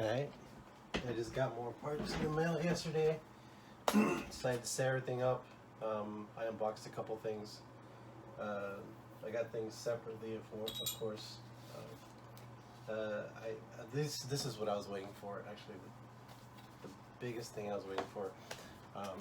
Alright, I just got more parts in the mail yesterday. Decided to set everything up. I unboxed a couple things. I got things separately, of course. This is what I was waiting for. Actually, the biggest thing I was waiting for.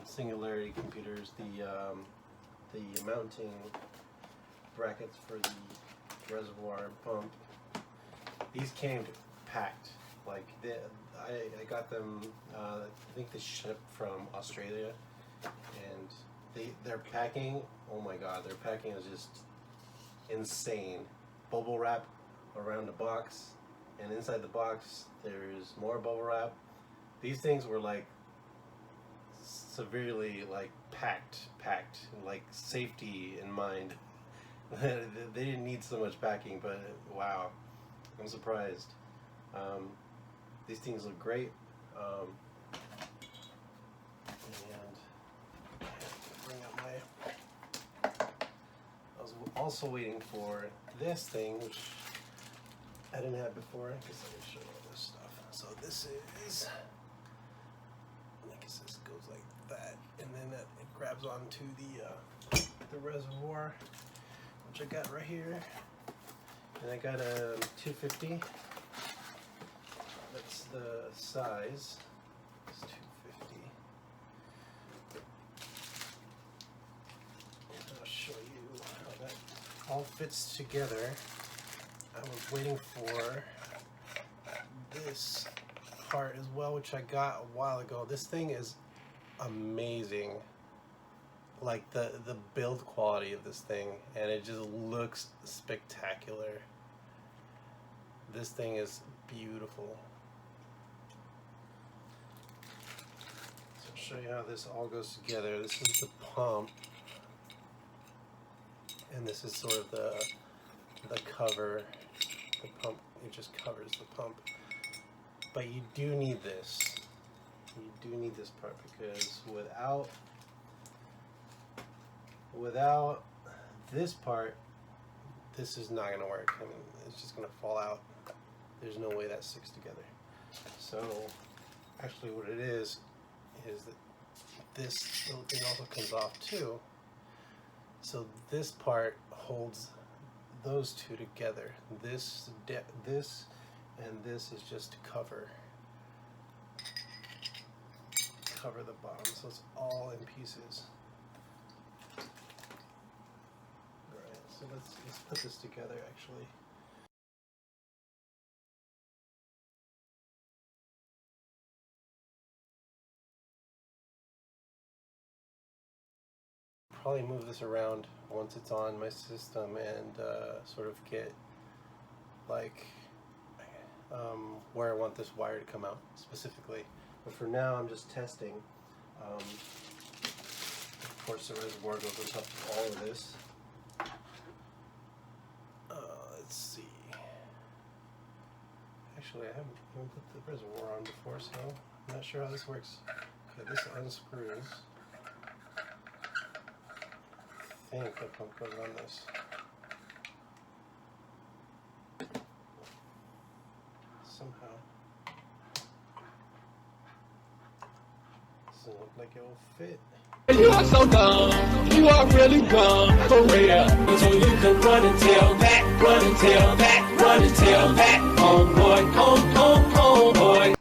Singularity computers, the mounting brackets for the reservoir pump. These came packed. Like I got them. I think they shipped from Australia, and their packing. Oh my God, their packing is just insane. Bubble wrap around the box, and inside the box there's more bubble wrap. These things were like severely like packed, like safety in mind. They didn't need so much packing, but wow, I'm surprised. These things look great. And bring up my. I was also waiting for this thing, which I didn't have before. I guess I can show all this stuff. So this is. I guess this goes like that, and then it grabs onto the reservoir, which I got right here. And I got a 250. That's the size. It's 250. And I'll show you how that all fits together. I was waiting for this part as well, which I got a while ago. This thing is amazing. Like the build quality of this thing, and it just looks spectacular. This thing is beautiful. So I'll show you how this all goes together. This is the pump, and this is sort of the cover. The pump, it just covers the pump. But you do need this. You do need this part, because without this part, this is not going to work. I mean, it's just going to fall out. There's no way that sticks together. So actually what it is that this little thing also comes off too. So this part holds those two together. This and this is just to cover the bottom, so it's all in pieces. Alright, so let's put this together actually. Probably move this around once it's on my system and sort of get like where I want this wire to come out specifically. But for now, I'm just testing. Of course, the reservoir goes on top of all of this. Let's see. Actually, I haven't even put the reservoir on before, so I'm not sure how this works. Okay, this unscrews. I think the pump goes on this. Somehow. Doesn't look like it will fit. You are so dumb. You are really dumb. For real. So you can run and tell that, run and tell that, run and tell that. Homeboy, homeboy.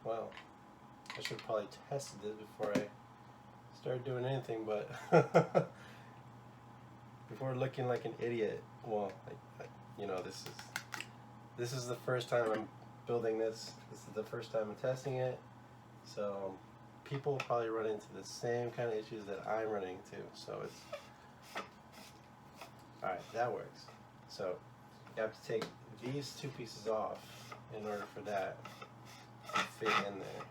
Well, I should have probably tested this before I started doing anything, but before looking like an idiot. Well, you know, this is the first time I'm building this. This is the first time I'm testing it, so people probably run into the same kind of issues that I'm running into. So it's alright. That works. So you have to take these two pieces off in order for that fit in there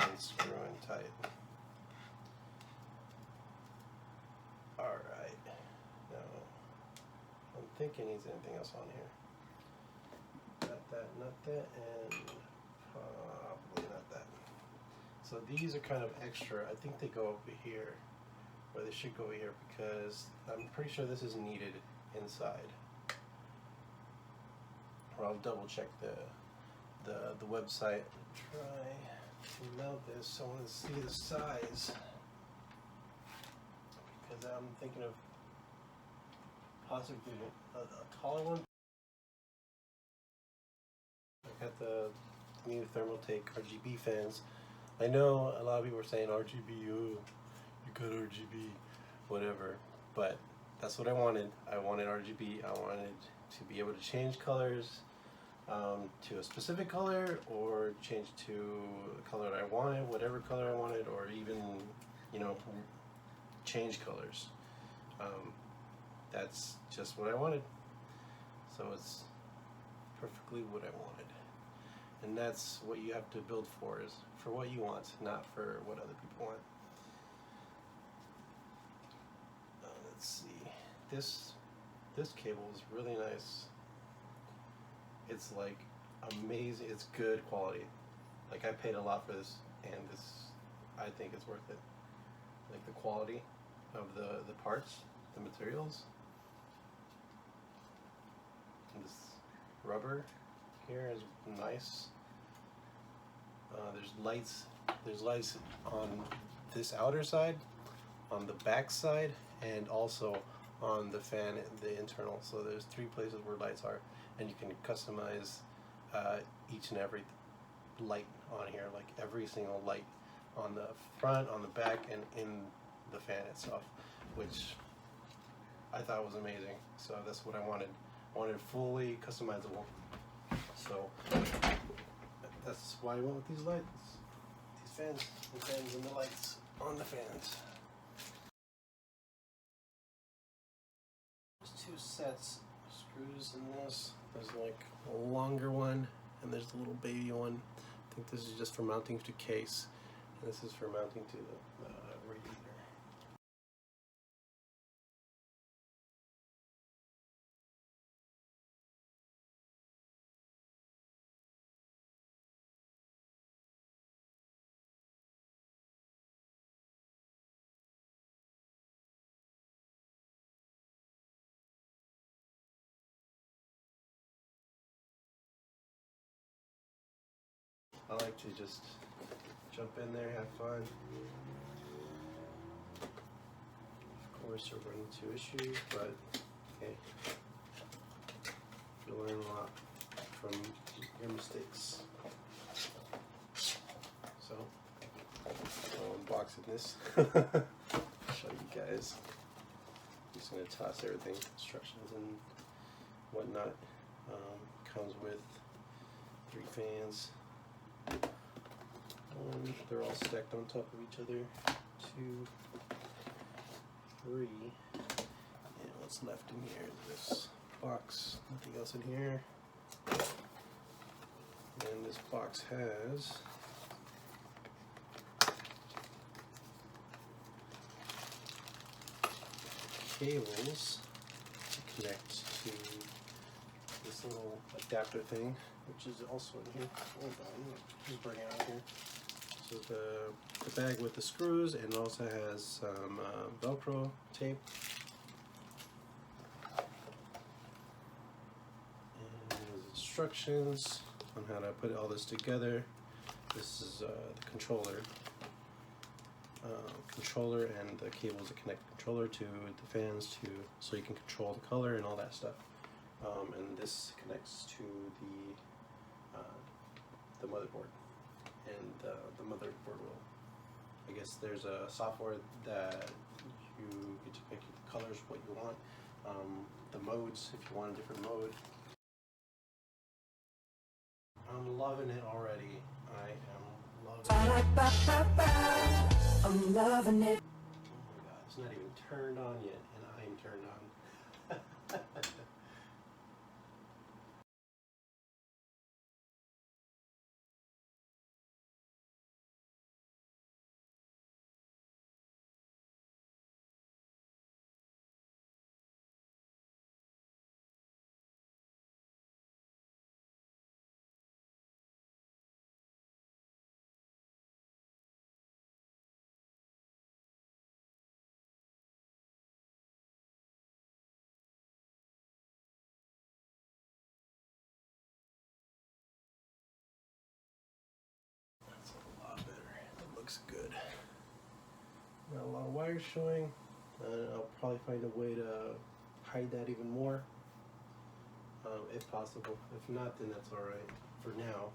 and screw in tight. Alright, think it needs anything else on here. Not that, and probably not that. So these are kind of extra. I think they go over here, or they should go over here, because I'm pretty sure this is needed inside. Or I'll double check the website. Try to mount this. I want to see the size, because I'm thinking of possibly a taller one. I got the new Thermaltake RGB fans. I know a lot of people are saying RGB, oh, you got RGB, whatever, but that's what I wanted. I wanted RGB. I wanted to be able to change colors to a specific color, or change to the color that I wanted, whatever color I wanted, or even, you know, change colors. That's just what I wanted. So it's perfectly what I wanted. And that's what you have to build for, is for what you want, not for what other people want. Let's see. This cable is really nice. It's like amazing. It's good quality. Like, I paid a lot for this, and this, I think it's worth it. Like the quality of the parts, the materials. And this rubber here is nice. There's lights on this outer side, on the back side, and also on the fan, the internal. So there's 3 places where lights are, and you can customize each and every light on here, like every single light on the front, on the back, and in the fan itself, which I thought was amazing. So that's what I wanted. I wanted fully customizable. So that's why I went with these lights, these fans, and the lights on the fans. There's 2 sets of screws in this. There's like a longer one, and there's a little baby one. I think this is just for mounting to case, and this is for mounting to the radiator. I like to just jump in there, have fun. Of course, you'll run into issues, but hey, you learn a lot from your mistakes. So, I'll unbox this. Show you guys. I'm just gonna toss everything, instructions and whatnot. Comes with 3 fans. They're all stacked on top of each other. 2, 3, and what's left in here is this box. Nothing else in here. And this box has cables to connect to this little adapter thing, which is also in here. Hold on, just bring it out here. So the bag with the screws, and it also has some Velcro tape. And there's instructions on how to put all this together. This is the controller and the cables that connect the controller to the fans, so you can control the color and all that stuff. And this connects to the motherboard, and the motherboard will, I guess there's a software that you get to pick the colors, what you want, the modes, if you want a different mode. I'm loving it already. I am loving it. I'm loving it. Oh my god, it's not even turned on yet, and I'm turned on. looks good. Got a lot of wires showing. I'll probably find a way to hide that even more, if possible. If not, then that's all right for now.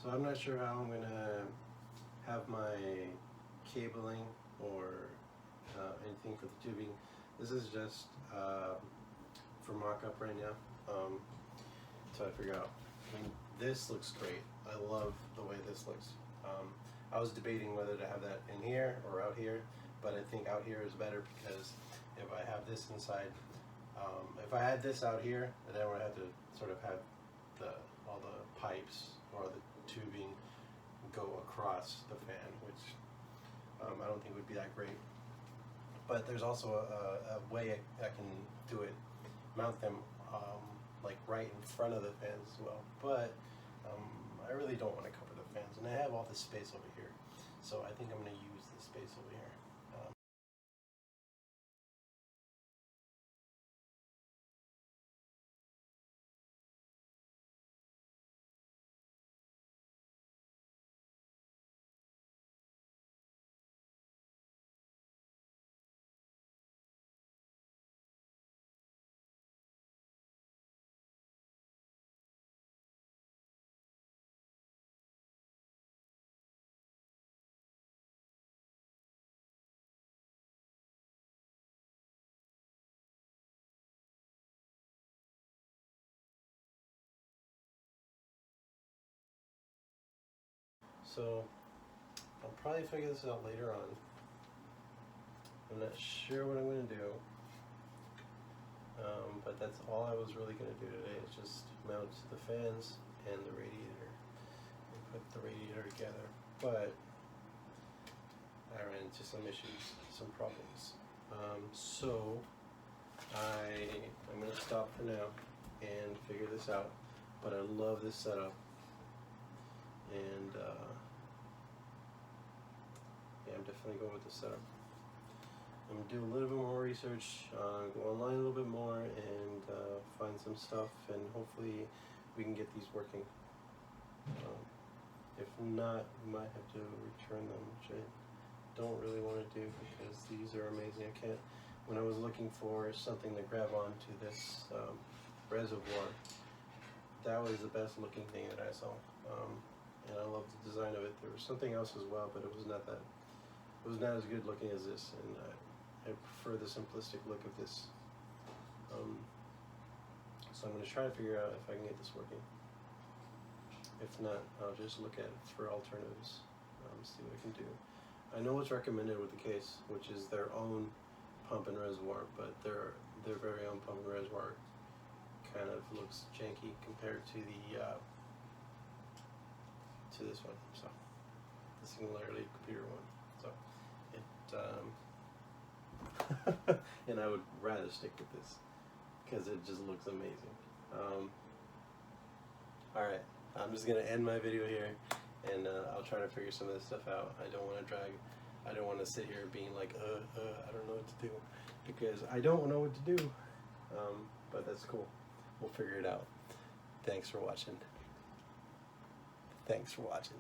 So I'm not sure how I'm gonna have my cabling or anything for the tubing. This is just for mock-up right now. So I figure out. I mean, this looks great. I love the way this looks. I was debating whether to have that in here or out here, but I think out here is better because if I have this inside, if I had this out here, then I would have to sort of have all the pipes or the tubing go across the fan, which I don't think would be that great. But there's also a way I can do it, mount them like right in front of the fans as well. But I really don't want to cover the fans, and I have all this space over here, so I think I'm going to use this space over here. So I'll probably figure this out later on. I'm not sure what I'm going to do, but that's all I was really going to do today, is just mount the fans and the radiator and put the radiator together. But I ran into some issues, some problems. So I'm going to stop for now and figure this out, but I love this setup, and yeah, I'm definitely going with this setup. I'm going to do a little bit more research, go online a little bit more, and find some stuff, and hopefully we can get these working. If not, we might have to return them, which I don't really want to do because these are amazing. I can't. When I was looking for something to grab onto this reservoir, that was the best looking thing that I saw, and I love the design of it. There was something else as well, but it was not that. It was not as good looking as this, and I prefer the simplistic look of this. So I'm going to try to figure out if I can get this working. If not, I'll just look at it for alternatives, see what I can do. I know what's recommended with the case, which is their own pump and reservoir, but their very own pump and reservoir kind of looks janky compared to the to this one. So the Singularity computer one. So it and I would rather stick with this because it just looks amazing. All right, I'm just gonna end my video here, and I'll try to figure some of this stuff out. I don't want to drag. I don't want to sit here being like, I don't know what to do, because I don't know what to do. But that's cool. We'll figure it out. Thanks for watching. Thanks for watching.